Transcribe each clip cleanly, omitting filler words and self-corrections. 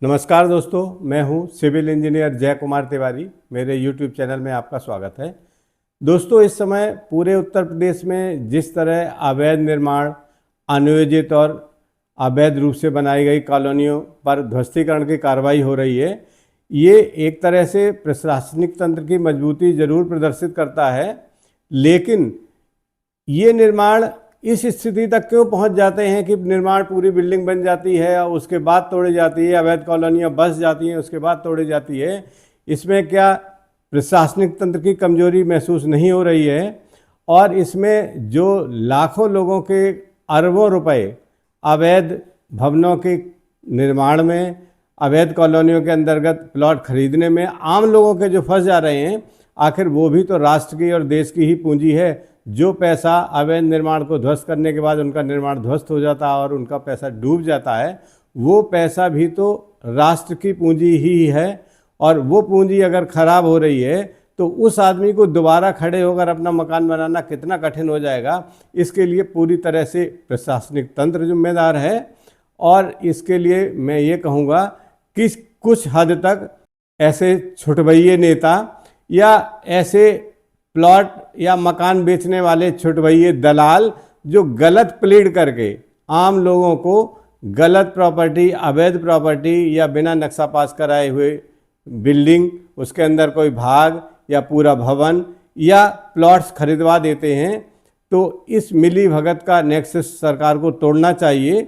नमस्कार दोस्तों, मैं हूं सिविल इंजीनियर जय कुमार तिवारी। मेरे यूट्यूब चैनल में आपका स्वागत है। दोस्तों, इस समय पूरे उत्तर प्रदेश में जिस तरह अवैध निर्माण, अनियोजित और अवैध रूप से बनाई गई कॉलोनियों पर ध्वस्तीकरण की कार्रवाई हो रही है, ये एक तरह से प्रशासनिक तंत्र की मजबूती जरूर प्रदर्शित करता है। लेकिन ये निर्माण इस स्थिति तक क्यों पहुंच जाते हैं कि निर्माण पूरी बिल्डिंग बन जाती है और उसके बाद तोड़ी जाती है, अवैध कॉलोनियाँ बस जाती हैं, उसके बाद तोड़ी जाती है। इसमें क्या प्रशासनिक तंत्र की कमजोरी महसूस नहीं हो रही है? और इसमें जो लाखों लोगों के अरबों रुपए अवैध भवनों के निर्माण में, अवैध कॉलोनियों के अंतर्गत प्लॉट खरीदने में आम लोगों के जो फंस जा रहे हैं, आखिर वो भी तो राष्ट्र की और देश की ही पूंजी है। जो पैसा अवैध निर्माण को ध्वस्त करने के बाद उनका निर्माण ध्वस्त हो जाता है और उनका पैसा डूब जाता है, वो पैसा भी तो राष्ट्र की पूंजी ही है। और वो पूंजी अगर खराब हो रही है तो उस आदमी को दोबारा खड़े होकर अपना मकान बनाना कितना कठिन हो जाएगा। इसके लिए पूरी तरह से प्रशासनिक तंत्र जिम्मेदार है। और इसके लिए मैं ये कहूँगा कि कुछ हद तक ऐसे छुटभइये नेता या ऐसे प्लॉट या मकान बेचने वाले छुटभइये दलाल जो गलत प्लीड करके आम लोगों को गलत प्रॉपर्टी, अवैध प्रॉपर्टी या बिना नक्शा पास कराए हुए बिल्डिंग, उसके अंदर कोई भाग या पूरा भवन या प्लॉट्स खरीदवा देते हैं, तो इस मिली भगत का नेक्सस सरकार को तोड़ना चाहिए।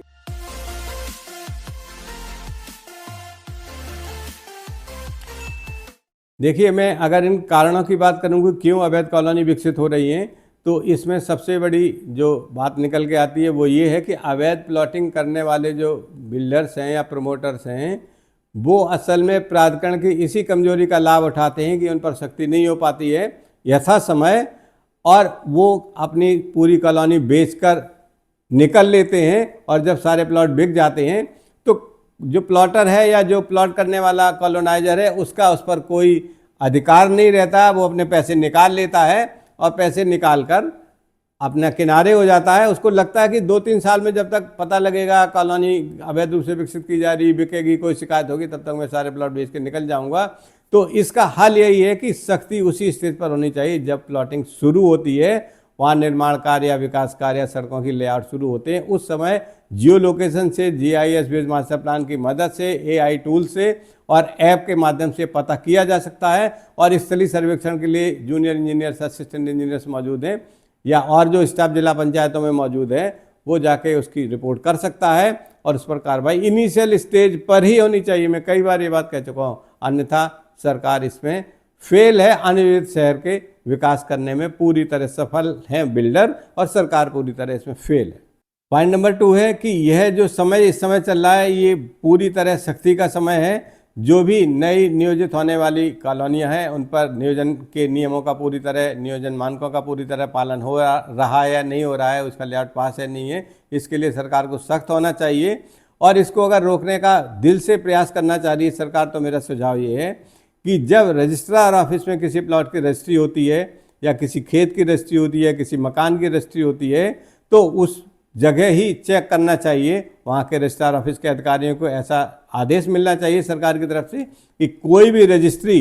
देखिए, मैं अगर इन कारणों की बात करूँ कि क्यों अवैध कॉलोनी विकसित हो रही हैं, तो इसमें सबसे बड़ी जो बात निकल के आती है वो ये है कि अवैध प्लॉटिंग करने वाले जो बिल्डर्स हैं या प्रमोटर्स हैं, वो असल में प्राधिकरण की इसी कमजोरी का लाभ उठाते हैं कि उन पर सख्ती नहीं हो पाती है यथा समय, और वो अपनी पूरी कॉलोनी बेचकर निकल लेते हैं। और जब सारे प्लॉट बिक जाते हैं तो जो प्लॉटर है या जो प्लॉट करने वाला कॉलोनाइजर है, उसका उस पर कोई अधिकार नहीं रहता। वो अपने पैसे निकाल लेता है और पैसे निकाल कर अपना किनारे हो जाता है। उसको लगता है कि 2-3 साल में जब तक पता लगेगा कॉलोनी अवैध रूप से विकसित की जा रही, बिकेगी, कोई शिकायत होगी, तब तक मैं सारे प्लॉट बेच के निकल जाऊंगा। तो इसका हल यही है कि सख्ती उसी स्थिति पर होनी चाहिए जब प्लॉटिंग शुरू होती है, वहाँ निर्माण कार्य या विकास कार्य या सड़कों की लेआउट शुरू होते हैं। उस समय जियो लोकेशन से, GIS बेस्ड मास्टर प्लान की मदद से, AI टूल से और ऐप के माध्यम से पता किया जा सकता है। और स्थलीय सर्वेक्षण के लिए जूनियर इंजीनियर्स, असिस्टेंट इंजीनियर्स मौजूद हैं, या और जो स्टाफ जिला पंचायतों में मौजूद है, वो जाके उसकी रिपोर्ट कर सकता है और उस पर कार्रवाई इनिशियल स्टेज पर ही होनी चाहिए। मैं कई बार ये बात कह चुका हूँ, अन्यथा सरकार इसमें फेल है। अनियोजित शहर के विकास करने में पूरी तरह सफल हैं बिल्डर और सरकार पूरी तरह इसमें फेल है। पॉइंट नंबर 2 है कि यह जो समय इस समय चल रहा है, ये पूरी तरह सख्ती का समय है। जो भी नई नियोजित होने वाली कॉलोनियाँ हैं, उन पर नियोजन के नियमों का पूरी तरह, नियोजन मानकों का पूरी तरह पालन हो रहा है या नहीं हो रहा है, उसका लेआउट पास है नहीं है, इसके लिए सरकार को सख्त होना चाहिए। और इसको अगर रोकने का दिल से प्रयास करना चाह रही है सरकार, तो मेरा सुझाव ये है कि जब रजिस्ट्रार ऑफिस में किसी प्लॉट की रजिस्ट्री होती है या किसी खेत की रजिस्ट्री होती है, किसी मकान की रजिस्ट्री होती है, तो उस जगह ही चेक करना चाहिए। वहाँ के रजिस्ट्रार ऑफिस के अधिकारियों को ऐसा आदेश मिलना चाहिए सरकार की तरफ से कि कोई भी रजिस्ट्री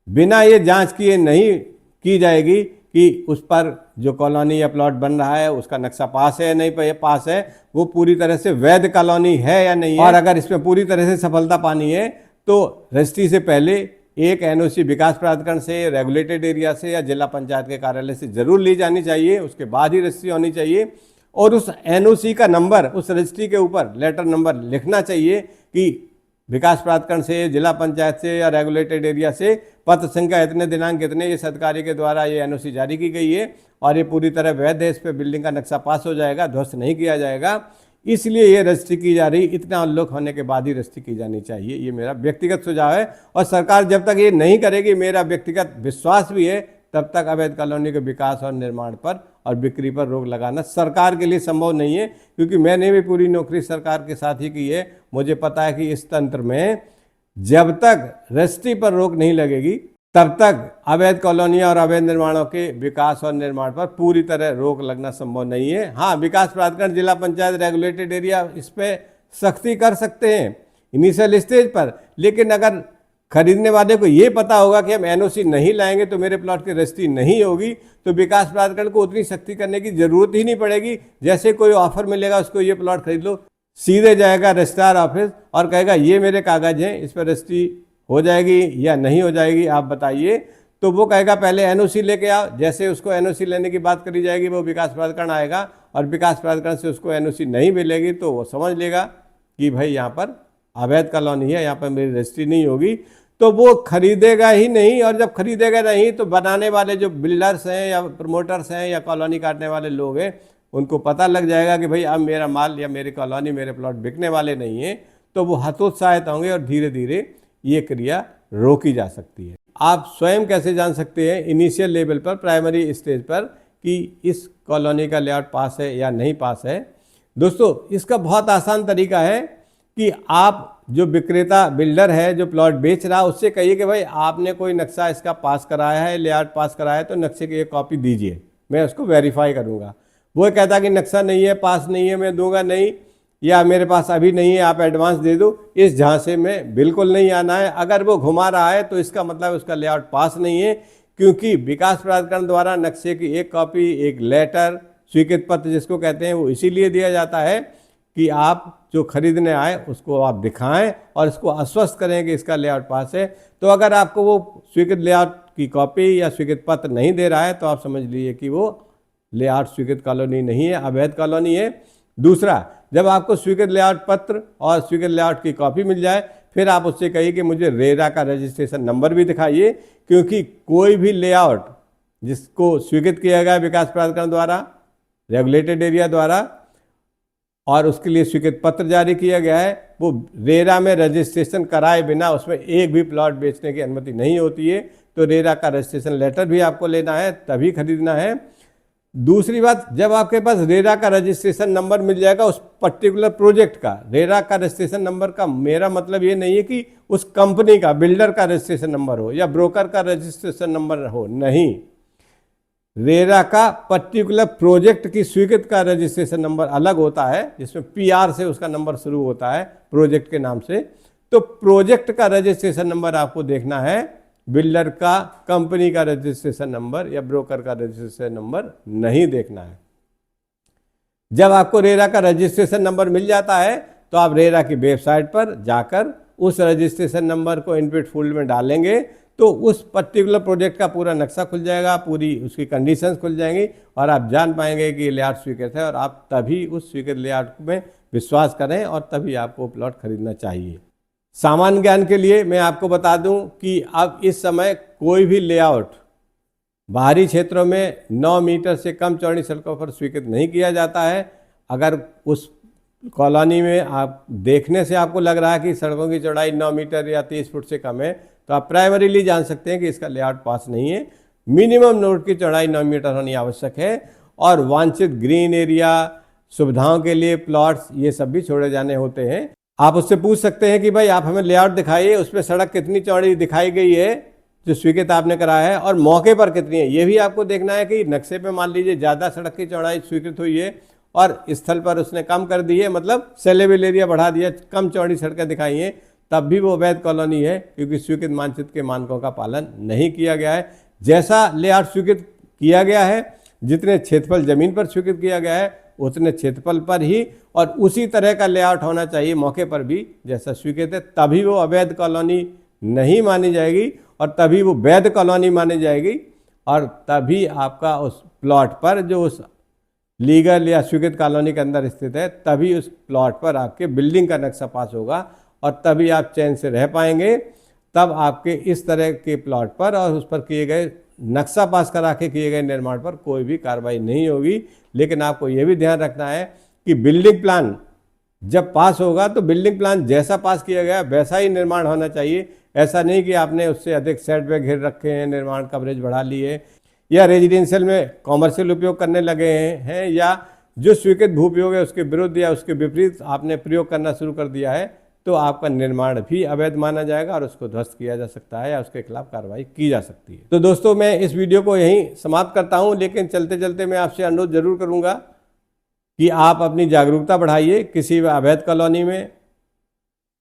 बिना ये जांच किए नहीं की जाएगी कि उस पर जो कॉलोनी या प्लॉट बन रहा है उसका नक्शा पास है या नहीं पास है, वो पूरी तरह से वैध कॉलोनी है या नहीं है। और अगर इसमें पूरी तरह से सफलता पानी है तो रजिस्ट्री से पहले एक NOC विकास प्राधिकरण से, रेगुलेटेड एरिया से या जिला पंचायत के कार्यालय से जरूर ली जानी चाहिए। उसके बाद ही रजिस्ट्री होनी चाहिए। और उस NOC का नंबर उस रजिस्ट्री के ऊपर लेटर नंबर लिखना चाहिए कि विकास प्राधिकरण से, जिला पंचायत से या रेगुलेटेड एरिया से पत्र संख्या इतने दिनांक इतने इस अधिकारी के द्वारा ये NOC जारी की गई है और ये पूरी तरह वैध है, इस पर बिल्डिंग का नक्शा पास हो जाएगा, ध्वस्त नहीं किया जाएगा। इसलिए ये रजिस्ट्री की जा रही, इतना अनलॉक होने के बाद ही रजिस्ट्री की जानी चाहिए। ये मेरा व्यक्तिगत सुझाव है। और सरकार जब तक ये नहीं करेगी, मेरा व्यक्तिगत विश्वास भी है, तब तक अवैध कॉलोनी के विकास और निर्माण पर और बिक्री पर रोक लगाना सरकार के लिए संभव नहीं है। क्योंकि मैंने भी पूरी नौकरी सरकार के साथ ही की है। मुझे पता है कि इस तंत्र में जब तक रजिस्ट्री पर रोक नहीं लगेगी, तब तक अवैध कॉलोनियाँ और अवैध निर्माणों के विकास और निर्माण पर पूरी तरह रोक लगना संभव नहीं है। हाँ, विकास प्राधिकरण, जिला पंचायत, रेगुलेटेड एरिया इस पर सख्ती कर सकते हैं, इनिशियल स्टेज पर। लेकिन अगर खरीदने वाले को ये पता होगा कि हम एनओसी नहीं लाएंगे तो मेरे प्लॉट की रजिस्ट्री नहीं होगी, तो विकास प्राधिकरण को उतनी सख्ती करने की जरूरत ही नहीं पड़ेगी। जैसे कोई ऑफर मिलेगा उसको ये प्लॉट खरीद लो, सीधे जाएगा रजिस्ट्रार ऑफिस और कहेगा ये मेरे कागज हैं, इस पर रजिस्ट्री हो जाएगी या नहीं हो जाएगी आप बताइए। तो वो कहेगा पहले एनओसी लेके आओ। जैसे उसको एनओसी लेने की बात करी जाएगी वो विकास प्राधिकरण आएगा और विकास प्राधिकरण से उसको एनओसी नहीं मिलेगी तो वो समझ लेगा कि भाई यहाँ पर अवैध कॉलोनी है, यहाँ पर मेरी रजिस्ट्री नहीं होगी, तो वो खरीदेगा ही नहीं। और जब खरीदेगा नहीं तो बनाने वाले जो बिल्डर्स हैं या प्रमोटर्स हैं या कॉलोनी काटने वाले लोग हैं उनको पता लग जाएगा कि भाई अब मेरा माल या मेरी कॉलोनी मेरे प्लॉट बिकने वाले नहीं हैं, तो वो हतोत्साहित होंगे और धीरे धीरे ये क्रिया रोकी जा सकती है। आप स्वयं कैसे जान सकते हैं इनिशियल लेवल पर, प्राइमरी स्टेज पर, कि इस कॉलोनी का लेआउट पास है या नहीं पास है? दोस्तों इसका बहुत आसान तरीका है कि आप जो विक्रेता बिल्डर है जो प्लॉट बेच रहा है उससे कहिए कि भाई आपने कोई नक्शा इसका पास कराया है, लेआउट पास कराया है, तो नक्शे की एक कॉपी दीजिए, मैं उसको वेरीफाई करूँगा। वो कहता कि नक्शा नहीं है, पास नहीं है, मैं दूंगा नहीं, या मेरे पास अभी नहीं है, आप एडवांस दे दो, इस झांसे में बिल्कुल नहीं आना है। अगर वो घुमा रहा है तो इसका मतलब उसका लेआउट पास नहीं है, क्योंकि विकास प्राधिकरण द्वारा नक्शे की एक कॉपी, एक लेटर, स्वीकृत पत्र जिसको कहते हैं, वो इसीलिए दिया जाता है कि आप जो खरीदने आए उसको आप दिखाएं और इसको आश्वस्त करें कि इसका लेआउट पास है। तो अगर आपको वो स्वीकृत लेआउट की कॉपी या स्वीकृत पत्र नहीं दे रहा है तो आप समझ लीजिए कि वो लेआउट स्वीकृत कॉलोनी नहीं है, अवैध कॉलोनी है। दूसरा, जब आपको स्वीकृत लेआउट पत्र और स्वीकृत लेआउट की कॉपी मिल जाए फिर आप उससे कहिए कि मुझे रेरा का रजिस्ट्रेशन नंबर भी दिखाइए, क्योंकि कोई भी लेआउट जिसको स्वीकृत किया गया विकास प्राधिकरण द्वारा, रेगुलेटेड एरिया द्वारा, और उसके लिए स्वीकृत पत्र जारी किया गया है, वो रेरा में रजिस्ट्रेशन कराए बिना उसमें एक भी प्लॉट बेचने की अनुमति नहीं होती है। तो रेरा का रजिस्ट्रेशन लेटर भी आपको लेना है तभी खरीदना है। दूसरी बात, जब आपके पास रेरा का रजिस्ट्रेशन नंबर मिल जाएगा उस पर्टिकुलर प्रोजेक्ट का, रेरा का रजिस्ट्रेशन नंबर का मेरा मतलब ये नहीं है कि उस कंपनी का, बिल्डर का रजिस्ट्रेशन नंबर हो या ब्रोकर का रजिस्ट्रेशन नंबर हो, नहीं, रेरा का पर्टिकुलर प्रोजेक्ट की स्वीकृत का रजिस्ट्रेशन नंबर अलग होता है, जिसमें पीआर से उसका नंबर शुरू होता है प्रोजेक्ट के नाम से। तो प्रोजेक्ट का रजिस्ट्रेशन नंबर आपको देखना है, बिल्डर का, कंपनी का रजिस्ट्रेशन नंबर या ब्रोकर का रजिस्ट्रेशन नंबर नहीं देखना है। जब आपको रेरा का रजिस्ट्रेशन नंबर मिल जाता है तो आप रेरा की वेबसाइट पर जाकर उस रजिस्ट्रेशन नंबर को इनपुट फील्ड में डालेंगे तो उस पर्टिकुलर प्रोजेक्ट का पूरा नक्शा खुल जाएगा, पूरी उसकी कंडीशंस खुल जाएंगी और आप जान पाएंगे कि लेआउट स्वीकृत है, और आप तभी उस स्वीकृत लेआउट में विश्वास करें और तभी आपको प्लॉट खरीदना चाहिए। सामान्य ज्ञान के लिए मैं आपको बता दूं कि अब इस समय कोई भी लेआउट बाहरी क्षेत्रों में 9 मीटर से कम चौड़ी सड़कों पर स्वीकृत नहीं किया जाता है। अगर उस कॉलोनी में आप देखने से आपको लग रहा है कि सड़कों की चौड़ाई 9 मीटर या 30 फुट से कम है तो आप प्राइमरीली जान सकते हैं कि इसका लेआउट पास नहीं है। मिनिमम नोड की चौड़ाई 9 मीटर होनी आवश्यक है और वांछित ग्रीन एरिया, सुविधाओं के लिए प्लॉट्स, ये सब भी छोड़े जाने होते हैं। आप उससे पूछ सकते हैं कि भाई आप हमें लेआउट दिखाइए, उसमें सड़क कितनी चौड़ी दिखाई गई है जो स्वीकृत आपने कराया है और मौके पर कितनी है, ये भी आपको देखना है कि नक्शे पे मान लीजिए ज़्यादा सड़क की चौड़ाई स्वीकृत हुई है और स्थल पर उसने कम कर दी है, मतलब सेलेबल एरिया बढ़ा दिया, कम चौड़ी सड़कें दिखाई हैं, तब भी वो अवैध कॉलोनी है, क्योंकि स्वीकृत मानचित्र के मानकों का पालन नहीं किया गया है। जैसा लेआउट स्वीकृत किया गया है, जितने क्षेत्रफल जमीन पर स्वीकृत किया गया है उतने क्षेत्रफल पर ही और उसी तरह का लेआउट होना चाहिए मौके पर भी जैसा स्वीकृत है, तभी वो अवैध कॉलोनी नहीं मानी जाएगी और तभी वो वैध कॉलोनी मानी जाएगी और तभी आपका उस प्लॉट पर, जो उस लीगल या स्वीकृत कॉलोनी के अंदर स्थित है, तभी उस प्लॉट पर आपके बिल्डिंग का नक्शा पास होगा और तभी आप चैन से रह पाएंगे। तब आपके इस तरह के प्लॉट पर और उस पर किए गए नक्शा पास करा के किए गए निर्माण पर कोई भी कार्रवाई नहीं होगी। लेकिन आपको यह भी ध्यान रखना है कि बिल्डिंग प्लान जब पास होगा तो बिल्डिंग प्लान जैसा पास किया गया वैसा ही निर्माण होना चाहिए। ऐसा नहीं कि आपने उससे अधिक सेटबैक घेर रखे हैं, निर्माण कवरेज बढ़ा लिए या रेजिडेंशियल में कॉमर्शियल उपयोग करने लगे हैं या जो स्वीकृत भू उपयोग है उसके विरुद्ध या उसके विपरीत आपने प्रयोग करना शुरू कर दिया है, तो आपका निर्माण भी अवैध माना जाएगा और उसको ध्वस्त किया जा सकता है या उसके खिलाफ कार्रवाई की जा सकती है। तो दोस्तों मैं इस वीडियो को यहीं समाप्त करता हूं, लेकिन चलते चलते मैं आपसे अनुरोध जरूर करूंगा कि आप अपनी जागरूकता बढ़ाइए। किसी अवैध कॉलोनी में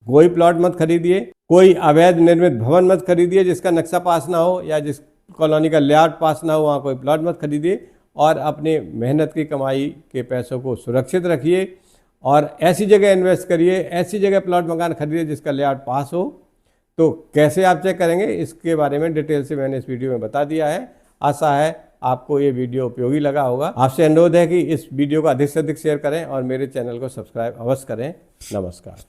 कोई प्लॉट मत खरीदिए, कोई अवैध निर्मित भवन मत खरीदिए जिसका नक्शा पास ना हो या जिस कॉलोनी का लेआउट पास ना हो, वहाँ कोई प्लॉट मत खरीदिए और अपने मेहनत की कमाई के पैसों को सुरक्षित रखिए और ऐसी जगह इन्वेस्ट करिए, ऐसी जगह प्लॉट मकान खरीदिए जिसका लेआउट पास हो। तो कैसे आप चेक करेंगे इसके बारे में डिटेल से मैंने इस वीडियो में बता दिया है। आशा है आपको ये वीडियो उपयोगी लगा होगा। आपसे अनुरोध है कि इस वीडियो को अधिक से अधिक शेयर करें और मेरे चैनल को सब्सक्राइब अवश्य करें। नमस्कार।